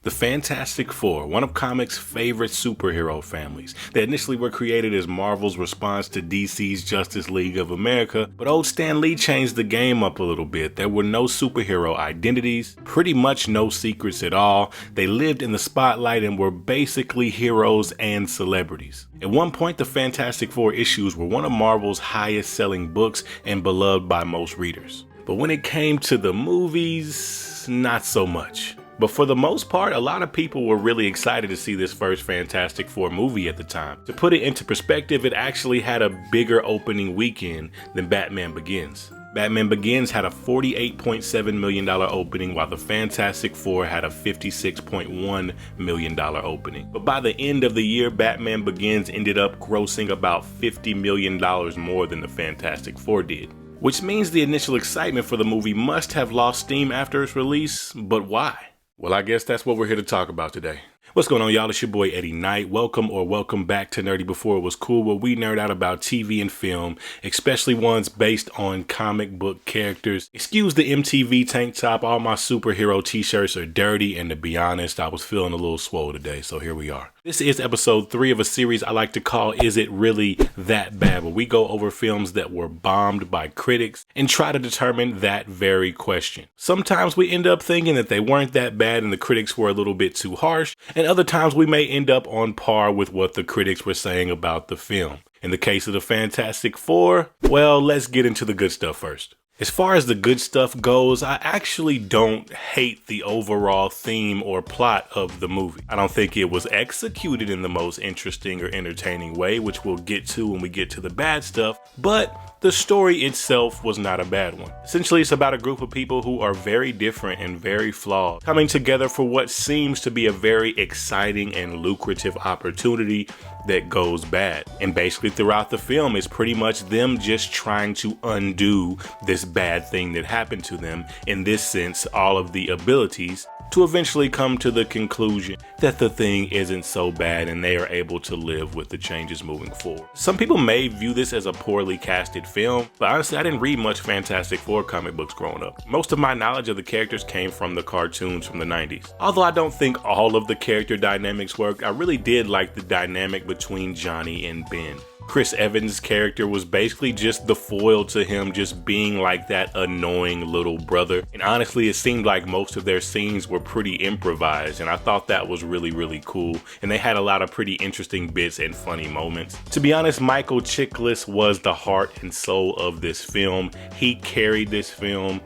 The Fantastic Four, one of comics' favorite superhero families. They initially were created as Marvel's response to DC's Justice League of America, but old Stan Lee changed the game up a little bit. There were no superhero identities, pretty much no secrets at all. They lived in the spotlight and were basically heroes and celebrities. At one point, the Fantastic Four issues were one of Marvel's highest selling books and beloved by most readers. But when it came to the movies, not so much. But for the most part, a lot of people were really excited to see this first Fantastic Four movie at the time. To put it into perspective, it actually had a bigger opening weekend than Batman Begins. Batman Begins had a $48.7 million opening, while the Fantastic Four had a $56.1 million opening. But by the end of the year, Batman Begins ended up grossing about $50 million more than the Fantastic Four did. Which means the initial excitement for the movie must have lost steam after its release, but why? Well, I guess that's what we're here to talk about today. What's going on, y'all? It's your boy Eddie Knight. Welcome back to Nerdy Before It Was Cool, where we nerd out about TV and film, especially ones based on comic book characters. Excuse the MTV tank top, all my superhero t-shirts are dirty, and to be honest, I was feeling a little swole today, so here we are. This is episode 3 of a series I like to call Is It Really That Bad?, where we go over films that were bombed by critics and try to determine that very question. Sometimes we end up thinking that they weren't that bad and the critics were a little bit too harsh, and other times we may end up on par with what the critics were saying about the film. In the case of the Fantastic Four, well, let's get into the good stuff first. As far as the good stuff goes, I actually don't hate the overall theme or plot of the movie. I don't think it was executed in the most interesting or entertaining way, which we'll get to when we get to the bad stuff, but the story itself was not a bad one. Essentially, it's about a group of people who are very different and very flawed, coming together for what seems to be a very exciting and lucrative opportunity that goes bad. And basically throughout the film, it's pretty much them just trying to undo this bad thing that happened to them, in this sense, all of the abilities, to eventually come to the conclusion that the thing isn't so bad and they are able to live with the changes moving forward. Some people may view this as a poorly casted film, but honestly, I didn't read much Fantastic Four comic books growing up. Most of my knowledge of the characters came from the cartoons from the 90s. Although I don't think all of the character dynamics worked, I really did like the dynamic between Johnny and Ben. Chris Evans' character was basically just the foil to him just being like that annoying little brother. And honestly, it seemed like most of their scenes were pretty improvised, and I thought that was really cool. And they had a lot of pretty interesting bits and funny moments. To be honest, Michael Chiklis was the heart and soul of this film. He carried this film.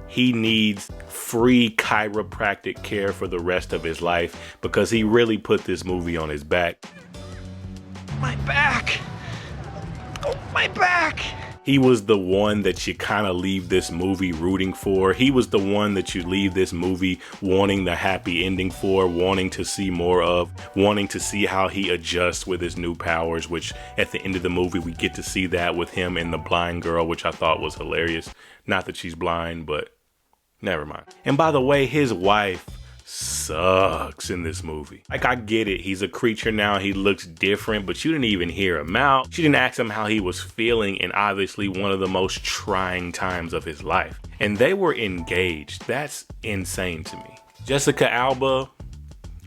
He needs free chiropractic care for the rest of his life because he really put this movie on his back. My back! Oh, my back! He was the one that you kind of leave this movie rooting for. He was the one that you leave this movie wanting the happy ending for, wanting to see more of, wanting to see how he adjusts with his new powers, which at the end of the movie, we get to see that with him and the blind girl, which I thought was hilarious. Not that she's blind, but never mind. And by the way, his wife sucks in this movie. Like, I get it, he's a creature now, he looks different, but you didn't even hear him out. She didn't ask him how he was feeling in obviously one of the most trying times of his life. And they were engaged. That's insane to me. Jessica Alba,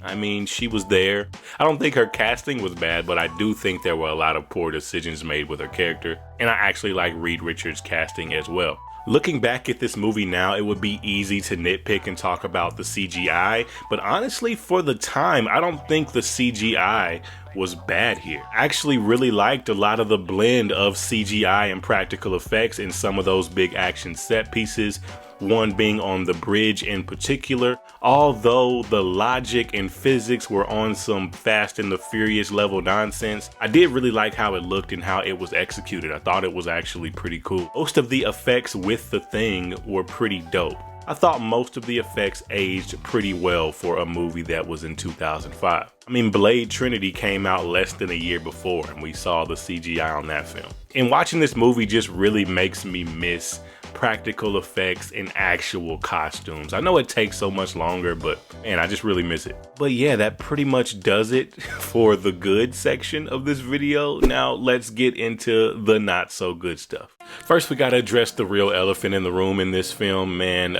I mean, she was there. I don't think her casting was bad, but I do think there were a lot of poor decisions made with her character. And I actually like Reid Richards' casting as well. Looking back at this movie now, it would be easy to nitpick and talk about the CGI, but honestly, for the time, I don't think the CGI was bad here. I actually really liked a lot of the blend of CGI and practical effects in some of those big action set pieces, one being on the bridge in particular. Although the logic and physics were on some Fast and the Furious level nonsense, I did really like how it looked and how it was executed. I thought it was actually pretty cool. Most of the effects with the thing were pretty dope. I thought most of the effects aged pretty well for a movie that was in 2005. I mean, Blade Trinity came out less than a year before, and we saw the CGI on that film. And watching this movie just really makes me miss practical effects and actual costumes. I know it takes so much longer, but man, I just really miss it. But yeah, that pretty much does it for the good section of this video. Now let's get into the not so good stuff. First, we gotta address the real elephant in the room in this film, man.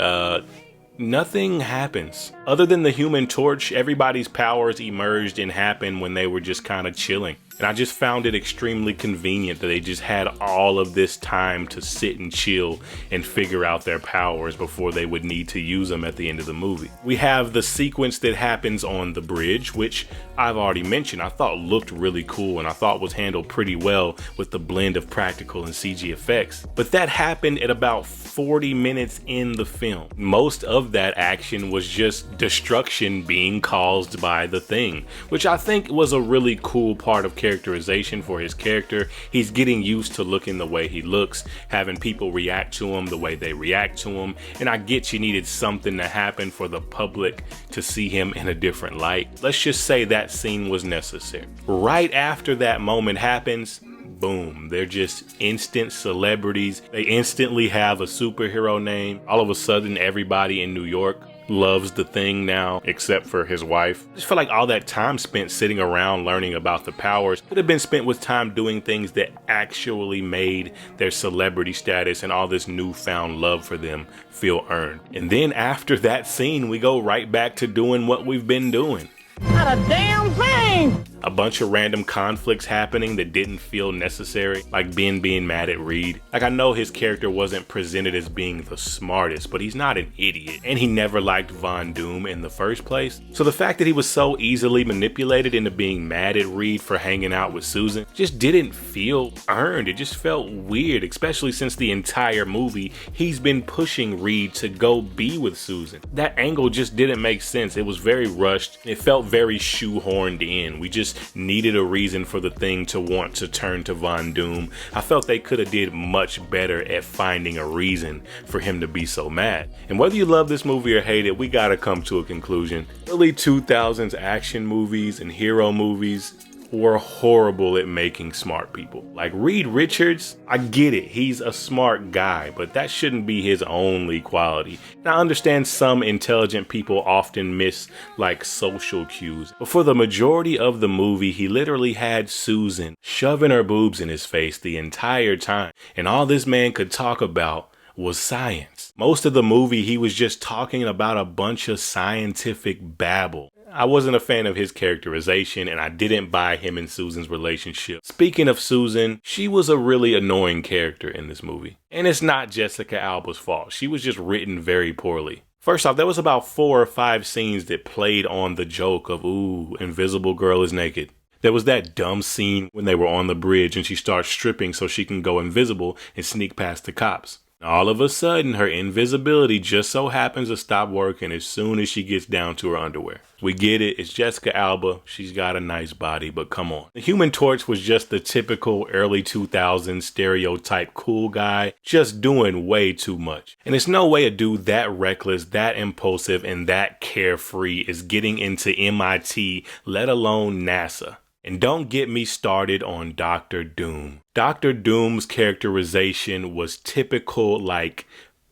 nothing happens. Other than the Human Torch, everybody's powers emerged and happened when they were just kind of chilling. And I just found it extremely convenient that they just had all of this time to sit and chill and figure out their powers before they would need to use them at the end of the movie. We have the sequence that happens on the bridge, which I've already mentioned I thought looked really cool and I thought was handled pretty well with the blend of practical and CG effects. But that happened at about 40 minutes in the film. Most of that action was just destruction being caused by the Thing, which I think was a really cool part of characterization for his character. He's getting used to looking the way he looks, having people react to him the way they react to him, and I get you needed something to happen for the public to see him in a different light. Let's just say that scene was necessary. Right after that moment happens, boom, they're just instant celebrities. They instantly have a superhero name. All of a sudden, everybody in New York loves the Thing now, except for his wife. I just feel like all that time spent sitting around learning about the powers could have been spent with time doing things that actually made their celebrity status and all this newfound love for them feel earned. And then after that scene, we go right back to doing what we've been doing. Not a damn thing! A bunch of random conflicts happening that didn't feel necessary, like Ben being mad at Reid. Like, I know his character wasn't presented as being the smartest, but he's not an idiot, and he never liked Von Doom in the first place. So the fact that he was so easily manipulated into being mad at Reid for hanging out with Susan just didn't feel earned. It just felt weird, especially since the entire movie he's been pushing Reid to go be with Susan. That angle just didn't make sense. It was very rushed. It felt very shoehorned in. We just needed a reason for the Thing to want to turn to Von Doom. I felt they could have did much better at finding a reason for him to be so mad. And whether you love this movie or hate it, we gotta come to a conclusion. Early 2000s action movies and hero movies were horrible at making smart people. Like Reed Richards, I get it, he's a smart guy, but that shouldn't be his only quality. And I understand some intelligent people often miss like social cues, but for the majority of the movie, he literally had Susan shoving her boobs in his face the entire time, and all this man could talk about was science. Most of the movie, he was just talking about a bunch of scientific babble. I wasn't a fan of his characterization, and I didn't buy him and Susan's relationship. Speaking of Susan, she was a really annoying character in this movie. And it's not Jessica Alba's fault. She was just written very poorly. First off, there was about 4 or 5 scenes that played on the joke of, ooh, Invisible Girl is naked. There was that dumb scene when they were on the bridge and she starts stripping so she can go invisible and sneak past the cops. All of a sudden, her invisibility just so happens to stop working as soon as she gets down to her underwear. We get it, it's Jessica Alba, she's got a nice body, but come on. The Human Torch was just the typical early 2000s stereotype cool guy, just doing way too much. And there's no way a dude that reckless, that impulsive, and that carefree is getting into MIT, let alone NASA. And don't get me started on Dr. Doom. Dr. Doom's characterization was typical, like,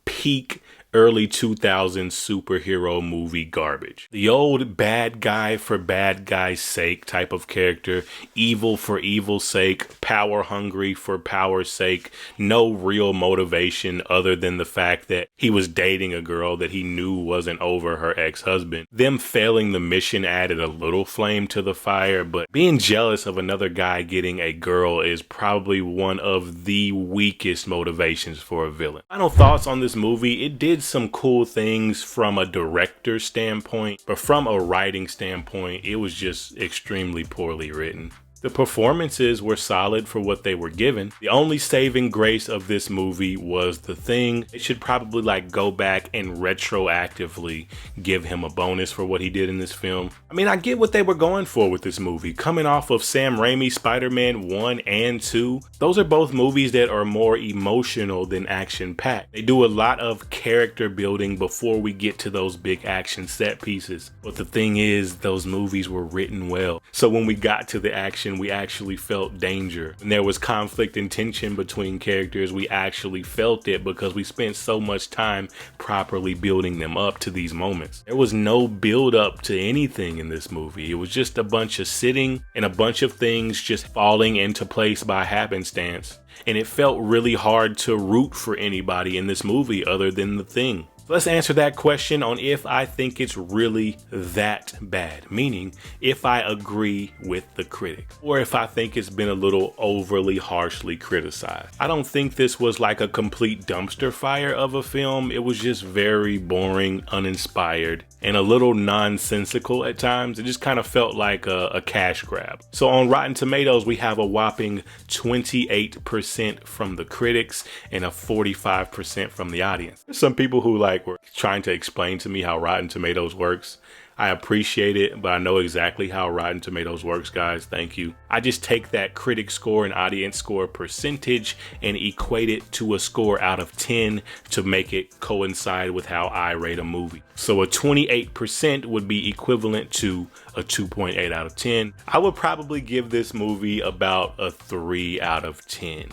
peak early 2000s superhero movie garbage. The old bad guy for bad guy's sake type of character, evil for evil's sake, power hungry for power's sake, no real motivation other than the fact that he was dating a girl that he knew wasn't over her ex-husband. Them failing the mission added a little flame to the fire, but being jealous of another guy getting a girl is probably one of the weakest motivations for a villain. Final thoughts on this movie: it did some cool things from a director standpoint, but from a writing standpoint, it was just extremely poorly written. The performances were solid for what they were given. The only saving grace of this movie was the Thing. It should probably like go back and retroactively give him a bonus for what he did in this film. I mean, I get what they were going for with this movie. Coming off of Sam Raimi's Spider-Man 1 and 2, those are both movies that are more emotional than action-packed. They do a lot of character building before we get to those big action set pieces. But the thing is, those movies were written well. So when we got to the action, we actually felt danger. When there was conflict and tension between characters, we actually felt it because we spent so much time properly building them up to these moments. There was no build up to anything in this movie. It was just a bunch of sitting and a bunch of things just falling into place by happenstance. And it felt really hard to root for anybody in this movie other than the Thing. Let's answer that question on if I think it's really that bad, meaning if I agree with the critic or if I think it's been a little overly harshly criticized. I don't think this was like a complete dumpster fire of a film. It was just very boring, uninspired, and a little nonsensical at times. It just kind of felt like a cash grab. So on Rotten Tomatoes, we have a whopping 28% from the critics and a 45% from the audience. There's some people who were trying to explain to me how Rotten Tomatoes works. I appreciate it, but I know exactly how Rotten Tomatoes works, guys. Thank you. I just take that critic score and audience score percentage and equate it to a score out of 10 to make it coincide with how I rate a movie. So a 28% would be equivalent to a 2.8 out of 10. I would probably give this movie about a 3 out of 10.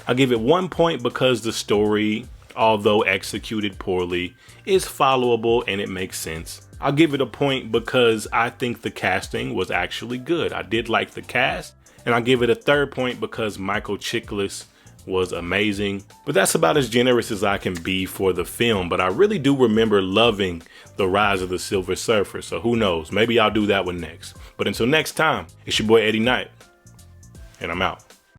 I'll give it 1 point because the story, although executed poorly, is followable and it makes sense. I'll give it a point because I think the casting was actually good. I did like the cast. And I'll give it a 3rd point because Michael Chiklis was amazing. But that's about as generous as I can be for the film. But I really do remember loving The Rise of the Silver Surfer. So who knows? Maybe I'll do that one next. But until next time, it's your boy Eddie Knight, and I'm out.